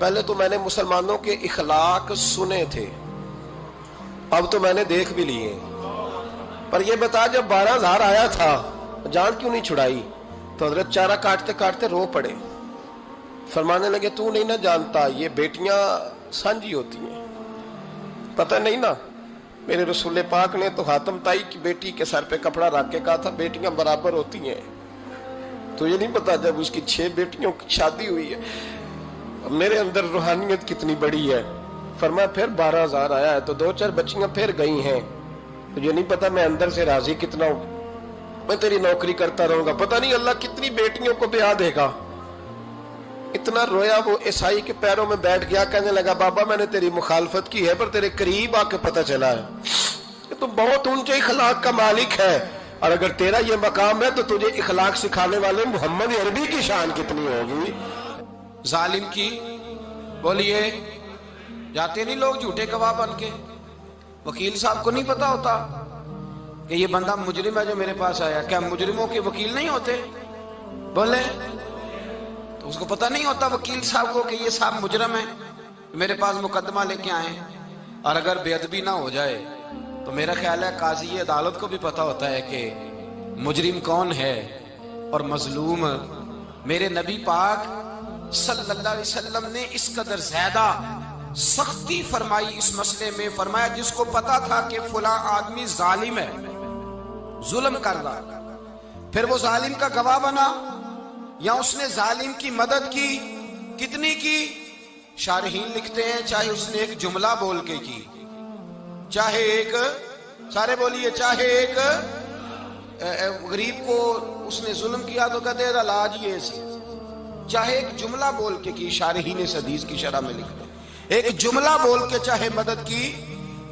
پہلے تو میں نے مسلمانوں کے اخلاق سنے تھے، اب تو میں نے دیکھ بھی لیے، پر یہ بتا جب 12,000 آیا تھا جان کیوں نہیں چھڑائی؟ تو حضرت چارہ کاٹتے کاٹتے رو پڑے، فرمانے لگے تو نہیں نہ جانتا یہ بیٹیاں سانجی ہوتی ہیں، پتہ نہیں نا؟ میرے رسول پاک نے تو حاتم تائی کی بیٹی کے سر پہ کپڑا رکھ کے کہا تھا بیٹیاں برابر ہوتی ہیں، تو یہ نہیں پتا جب اس کی 6 بیٹیوں کی شادی ہوئی ہے میرے اندر روحانیت کتنی بڑی ہے۔ فرمایا پھر 12,000 آیا ہے تو 2-4 بچیاں پھر گئی ہیں، تو یہ نہیں پتا میں اندر سے راضی کتنا ہوں، میں تیری نوکری کرتا رہوں گا، پتہ نہیں اللہ کتنی بیٹیوں کو بیاہ دے گا۔ اتنا رویا وہ عیسائی کے پیروں میں بیٹھ گیا، کہنے لگا بابا میں نے تیری مخالفت کی ہے پر تیرے قریب آ کے پتہ چلا ہے کہ تو بہت اونچے اخلاق کا مالک ہے، اور اگر تیرا یہ مقام ہے تو تجھے اخلاق سکھانے والے محمد عربی کی شان کتنی ہوگی۔ ظالم کی بولیے جاتے نہیں لوگ جھوٹے گواہ بن کے، وکیل صاحب کو نہیں پتا ہوتا کہ یہ بندہ مجرم ہے جو میرے پاس آیا، کیا مجرموں کے وکیل نہیں ہوتے؟ بولے تو اس کو پتہ نہیں ہوتا وکیل صاحب کو کہ یہ صاحب مجرم ہے، میرے پاس مقدمہ لے کے آئے، اور اگر بے ادبی نہ ہو جائے تو میرا خیال ہے قاضی عدالت کو بھی پتا ہوتا ہے کہ مجرم کون ہے اور مظلوم۔ میرے نبی پاک صلی اللہ علیہ وسلم نے اس قدر زیادہ سختی فرمائی اس مسئلے میں، فرمایا جس کو پتا تھا کہ فلاں آدمی ظالم ہے، ظلم کر رہا، پھر وہ ظالم کا گواہ بنا یا اس نے ظالم کی مدد کی، کتنی کی؟ شارحین لکھتے ہیں چاہے اس نے ایک جملہ بول کے کی، چاہے ایک، سارے بولیے، چاہے ایک غریب کو اس نے ظلم کیا تو کہتے ہیں علاج یہ سی، چاہے ایک جملہ بول کے کی، شارحین اس حدیث کی شرح میں لکھتے ہیں ایک جملہ بول کے چاہے مدد کی،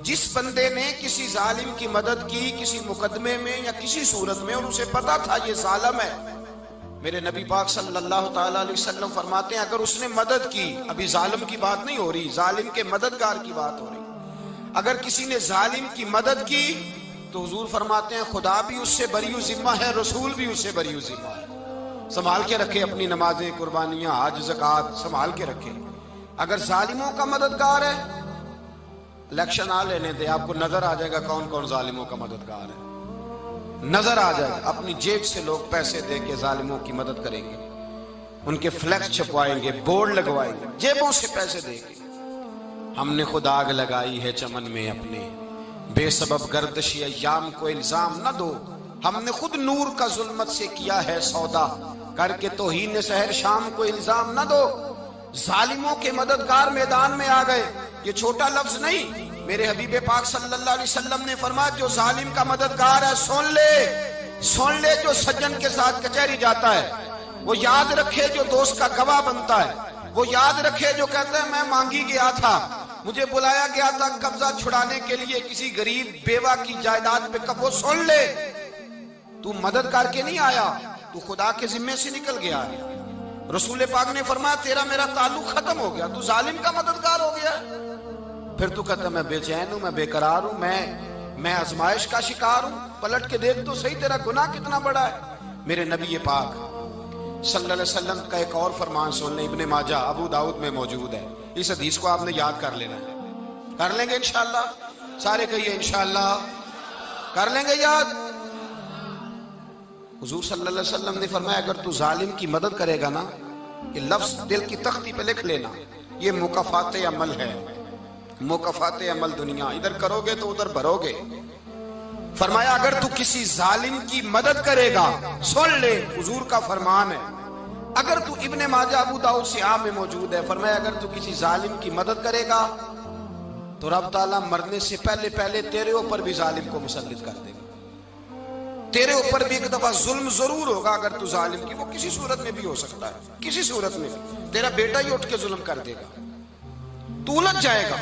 جس بندے نے کسی ظالم کی مدد کی کسی مقدمے میں یا کسی صورت میں اور اسے پتا تھا یہ ظالم ہے، میرے نبی پاک صلی اللہ تعالی علیہ وسلم فرماتے ہیں اگر اس نے مدد کی، ابھی ظالم کی بات نہیں ہو رہی، ظالم کے مددگار کی بات ہو رہی، اگر کسی نے ظالم کی مدد کی تو حضور فرماتے ہیں خدا بھی اس سے بری و ذمہ ہے، رسول بھی اس سے بری و ذمہ ہے۔ سنبھال کے رکھے اپنی نمازیں، قربانیاں، حج، زکوٰۃ سنبھال کے رکھے۔ اگر ظالموں کا مددگار ہے، الیکشن آ لینے دے، آپ کو نظر آ جائے گا کون کون ظالموں کا مددگار ہے، نظر آ جائے گا۔ اپنی جیب سے لوگ پیسے دے کے ظالموں کی مدد کریں گے، ان کے فلیکس چھپوائیں گے، بورڈ لگوائیں گے، جیبوں سے پیسے دے کے۔ ہم نے خود آگ لگائی ہے چمن میں اپنے، بے سبب گردشی ایام کو الزام نہ دو، ہم نے خود نور کا ظلمت سے کیا ہے سودا، کر کے توہین سحر شام کو الزام نہ دو۔ ظالموں کے مددگار میدان میں آ گئے، یہ چھوٹا لفظ نہیں، میرے حبیب پاک صلی اللہ علیہ وسلم نے فرمایا جو ظالم کا مددگار ہے سن لے جو سجن کے ساتھ کچہری جاتا ہے، وہ یاد رکھے جو دوست کا گواہ بنتا ہے، وہ یاد رکھے جو کہتا ہے میں مانگی گیا تھا، مجھے بلایا گیا تھا قبضہ چھڑانے کے لیے کسی غریب بیوہ کی جائیداد پہ، وہ سن لے تو مدد کر کے نہیں آیا، تو خدا کے ذمے سے نکل گیا ہے۔ رسول پاک نے فرمایا تیرا میرا تعلق ختم ہو گیا، تو ظالم کا مددگار ہو گیا، پھر تو کہتا میں بے چین ہوں، میں بے قرار ہوں، میں آزمائش کا شکار ہوں، پلٹ کے دیکھ تو صحیح تیرا گناہ کتنا بڑا ہے۔ میرے نبی پاک صلی اللہ علیہ وسلم کا ایک اور فرمان سن لیں، ابن ماجہ ابو داؤد میں موجود ہے، اس حدیث کو آپ نے یاد کر لینا ہے، کر لیں گے انشاءاللہ، سارے کہیے انشاءاللہ، کر لیں گے یاد۔ حضور صلی اللہ علیہ وسلم نے فرمایا اگر تو ظالم کی مدد کرے گا نا، یہ لفظ دل کی تختی پہ لکھ لینا، یہ مکافات عمل ہے، مکافات عمل دنیا، ادھر کرو گے تو ادھر بھرو گے۔ فرمایا اگر تو کسی ظالم کی مدد کرے گا، سن لے حضور کا فرمان ہے، اگر تو ابن ماجہ ابو داؤد سیاہ میں موجود ہے، فرمایا اگر تو کسی ظالم کی مدد کرے گا تو رب تعالیٰ مرنے سے پہلے تیرے اوپر بھی ظالم کو مسلط کر دے گا، تیرے اوپر بھی ایک دفعہ ظلم ضرور ہوگا اگر تو ظالم کی، وہ کسی صورت میں بھی ہو سکتا ہے، کسی صورت میں بھی تیرا بیٹا ہی اٹھ کے ظلم کر دے گا، تو الجھ جائے گا،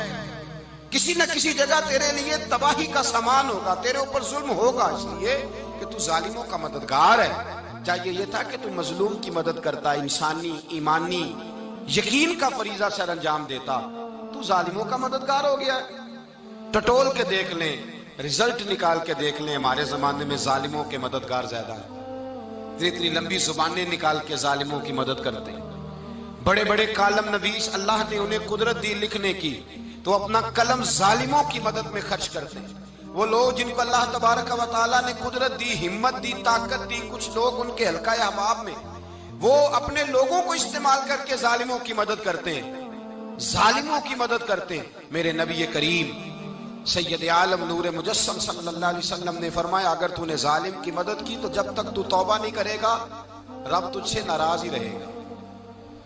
کسی نہ کسی جگہ تیرے لیے تباہی کا سامان ہوگا، تیرے اوپر ظلم ہوگا، اس لیے کہ تو ظالموں کا مددگار ہے۔ چاہیے یہ تھا کہ تو مظلوم کی مدد کرتا، انسانی ایمانی یقین کا فریضہ سر انجام دیتا، تو ظالموں کا مددگار ہو گیا۔ ٹٹول کے دیکھ لیں، رزلٹ نکال کے دیکھ لیں، ہمارے زمانے میں ظالموں کے مددگار زیادہ ہیں، اتنی لمبی زبانیں نکال کے ظالموں کی مدد کرتے ہیں، بڑے بڑے کالم نویس اللہ نے انہیں قدرت دی لکھنے کی، تو اپنا قلم ظالموں کی مدد میں خرچ کرتے ہیں۔ وہ لوگ جن کو اللہ تبارک و تعالیٰ نے قدرت دی، ہمت دی، طاقت دی، کچھ لوگ ان کے حلقہ احباب میں، وہ اپنے لوگوں کو استعمال کر کے ظالموں کی مدد کرتے ہیں، ظالموں کی مدد کرتے ہیں۔ میرے نبی کریم سید عالم نور مجسم صلی اللہ علیہ وسلم نے فرمایا، اگر تو نے ظالم کی مدد کی تو جب تک تو توبہ نہیں کرے گا رب تجھ سے ناراض ہی رہے گا۔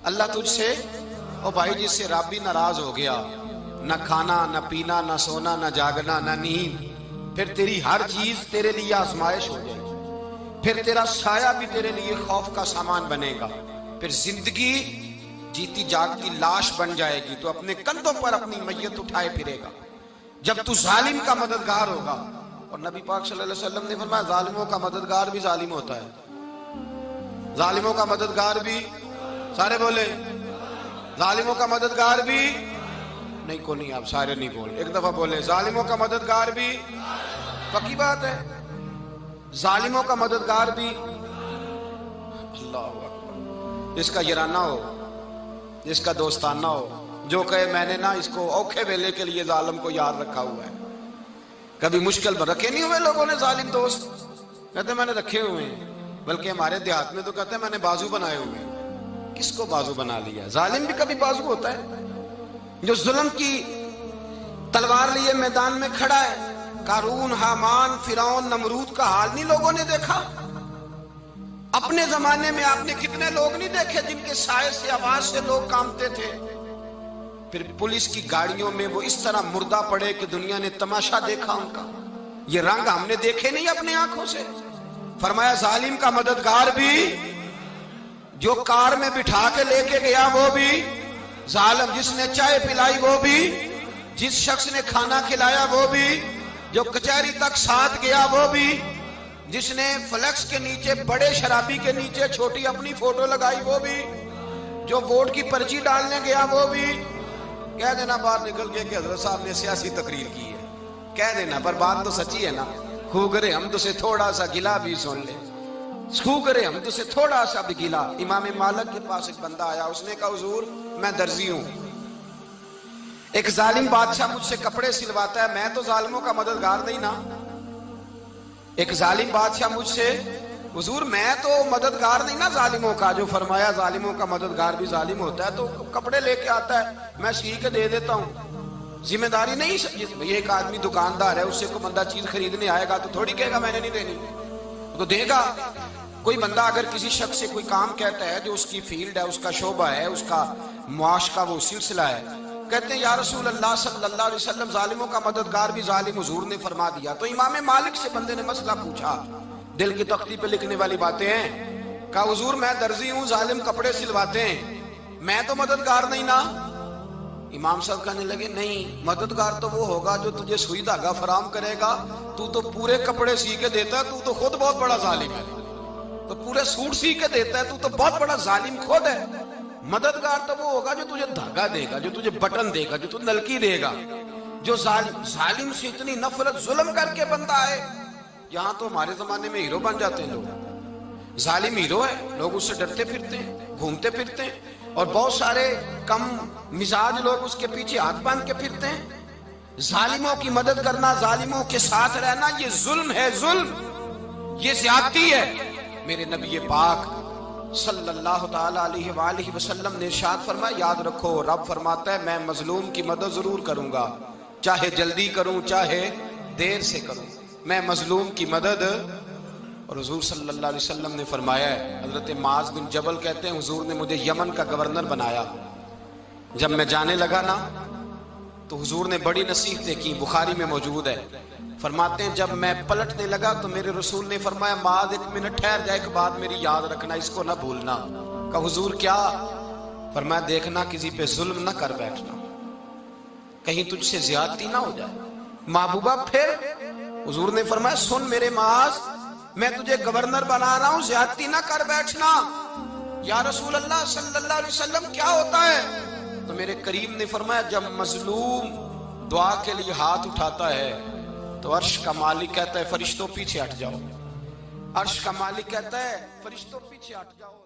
اللہ تجھ سے، او بھائی جس سے رب بھی ناراض ہو گیا، نہ کھانا نہ پینا نہ سونا نہ جاگنا نہ نیند، پھر تیری ہر چیز تیرے لیے آزمائش ہو جائے گی، پھر تیرا سایہ بھی تیرے لیے خوف کا سامان بنے گا، پھر زندگی جیتی جاگتی لاش بن جائے گی، تو اپنے کندھوں پر اپنی میت اٹھائے پھرے گا جب تو ظالم کا مددگار ہوگا۔ اور نبی پاک صلی اللہ علیہ وسلم نے فرمایا ظالموں کا مددگار بھی ظالم ہوتا ہے، ظالموں کا مددگار بھی، سارے بولے ظالموں کا مددگار بھی نہیں، کو نہیں، آپ سارے نہیں بولے، ایک دفعہ بولے ظالموں کا مددگار بھی، پکی بات ہے، ظالموں کا مددگار بھی۔ اللہ اکبر، جس کا یارانہ ہو، جس کا دوستانہ ہو، جو کہے میں نے نا اس کو اوکھے ویلے کے لیے ظالم کو یاد رکھا ہوا ہے۔ کبھی مشکل میں رکھے نہیں ہوئے لوگوں نے ظالم دوست، کہتے میں نے رکھے ہوئے ہیں، بلکہ ہمارے دیہات میں تو کہتے ہیں میں نے بازو بنائے ہوئے ہیں۔ کس کو بازو بنا لیا؟ ظالم بھی کبھی بازو ہوتا ہے، جو ظلم کی تلوار لیے میدان میں کھڑا ہے۔ قارون، حامان، فرعون، نمرود کا حال نہیں لوگوں نے دیکھا؟ اپنے زمانے میں آپ نے کتنے لوگ نہیں دیکھے جن کے سائے سے، آواز سے لوگ کانپتے تھے؟ پھر پولیس کی گاڑیوں میں وہ اس طرح مردہ پڑے کہ دنیا نے تماشا دیکھا ان کا۔ یہ رنگ ہم نے دیکھے نہیں اپنے آنکھوں سے۔ فرمایا ظالم کا مددگار بھی، جو کار میں بٹھا کے لے کے گیا وہ بھی ظالم، جس نے چائے پلائی وہ بھی، جس شخص نے کھانا کھلایا وہ بھی، جو کچہری تک ساتھ گیا وہ بھی، جس نے فلیکس کے نیچے، بڑے شرابی کے نیچے چھوٹی اپنی فوٹو لگائی وہ بھی، جو ووٹ کی پرچی ڈالنے گیا وہ بھی۔ کہہ دینا باہر نکل کے کہ حضرت صاحب نے سیاسی تقریر کی ہے، کہہ دینا، پر بات تو سچی ہے نا۔ خو کرے ہم تو سے تھوڑا سا گلا بھی سن لے، خو کرے ہم تو سے تھوڑا سا بھی گلا۔ امام مالک کے پاس ایک بندہ آیا، اس نے کہا حضور میں درزی ہوں، ایک ظالم بادشاہ مجھ سے کپڑے سلواتا ہے، میں تو ظالموں کا مددگار نہیں نا۔ ایک ظالم بادشاہ مجھ سے، حضور میں تو مددگار نہیں نا ظالموں کا۔ جو فرمایا ظالموں کا مددگار بھی ظالم ہوتا ہے، تو کپڑے لے کے آتا ہے میں سی کے دے دیتا ہوں، ذمہ داری نہیں۔ یہ ایک آدمی دکاندار ہے، اس سے کوئی بندہ چیز خریدنے آئے گا تو تھوڑی کہے گا میں نے نہیں دینی، تو دے گا۔ کوئی بندہ اگر کسی شخص سے کوئی کام کہتا ہے جو اس کی فیلڈ ہے، اس کا شعبہ ہے، اس کا معاش کا وہ سلسلہ ہے، کہتے ہیں یا رسول اللہ صلی اللہ علیہ وسلم ظالموں کا مددگار بھی ظالم، حضور نے فرما دیا۔ تو امام مالک سے بندے نے مسئلہ پوچھا، دل کی تختی پہ لکھنے والی باتیں ہیں، کہا حضور میں درزی ہوں، ظالم کپڑے سلواتے ہیں، میں تو مددگار نہیں نا۔ امام صاحب کہنے لگے نہیں، مددگار تو وہ ہوگا جو تجھے سوئی دھاگا فراہم کرے گا، تو تو پورے کپڑے سی کے دیتا ہے، تو تو خود بہت بڑا ظالم ہے، تو پورے سوٹ سی کے دیتا ہے، تو تو بہت بڑا ظالم خود ہے۔ مددگار تو وہ ہوگا جو تجھے دھاگا دے گا، جو تجھے بٹن دے گا، جو تجھے نلکی دے گا، جو ظالم سے اتنی نفرت ظلم کر کے بندہ ہے۔ یہاں تو ہمارے زمانے میں ہیرو بن جاتے ہیں لوگ، ظالم ہیرو ہے، لوگ اس سے ڈرتے پھرتے ہیں، گھومتے پھرتے ہیں، اور بہت سارے کم مزاج لوگ اس کے پیچھے ہاتھ باندھ کے پھرتے ہیں۔ ظالموں کی مدد کرنا، ظالموں کے ساتھ رہنا، یہ ظلم ہے، ظلم، یہ زیادتی ہے۔ میرے نبی پاک صلی اللہ تعالی علیہ وآلہ وسلم نے ارشاد فرمایا، یاد رکھو رب فرماتا ہے میں مظلوم کی مدد ضرور کروں گا، چاہے جلدی کروں چاہے دیر سے کروں، میں مظلوم کی مدد۔ اور حضور صلی اللہ علیہ وسلم نے فرمایا ہے، حضرت معاذ بن جبل کہتے ہیں حضور نے مجھے یمن کا گورنر بنایا، جب میں جانے لگا نا تو حضور نے بڑی نصیحتیں کی، بخاری میں موجود ہے، فرماتے ہیں جب میں پلٹنے لگا تو میرے رسول نے فرمایا معاذ ایک منٹ ٹھہر جا، ایک بات میری یاد رکھنا، اس کو نہ بھولنا۔ کہا حضور کیا؟ فرمایا دیکھنا کسی پہ ظلم نہ کر بیٹھنا، کہیں تجھ سے زیادتی نہ ہو جائے۔ محبوبہ پھر حضور نے فرمایا سن میرے معاذ، میں تجھے گورنر بنا رہا ہوں، زیادتی نہ کر بیٹھنا۔ یا رسول اللہ صلی اللہ علیہ وسلم کیا ہوتا ہے؟ تو میرے کریم نے فرمایا جب مظلوم دعا کے لیے ہاتھ اٹھاتا ہے تو عرش کا مالک کہتا ہے فرشتوں پیچھے ہٹ جاؤ، عرش کا مالک کہتا ہے فرشتوں پیچھے ہٹ جاؤ۔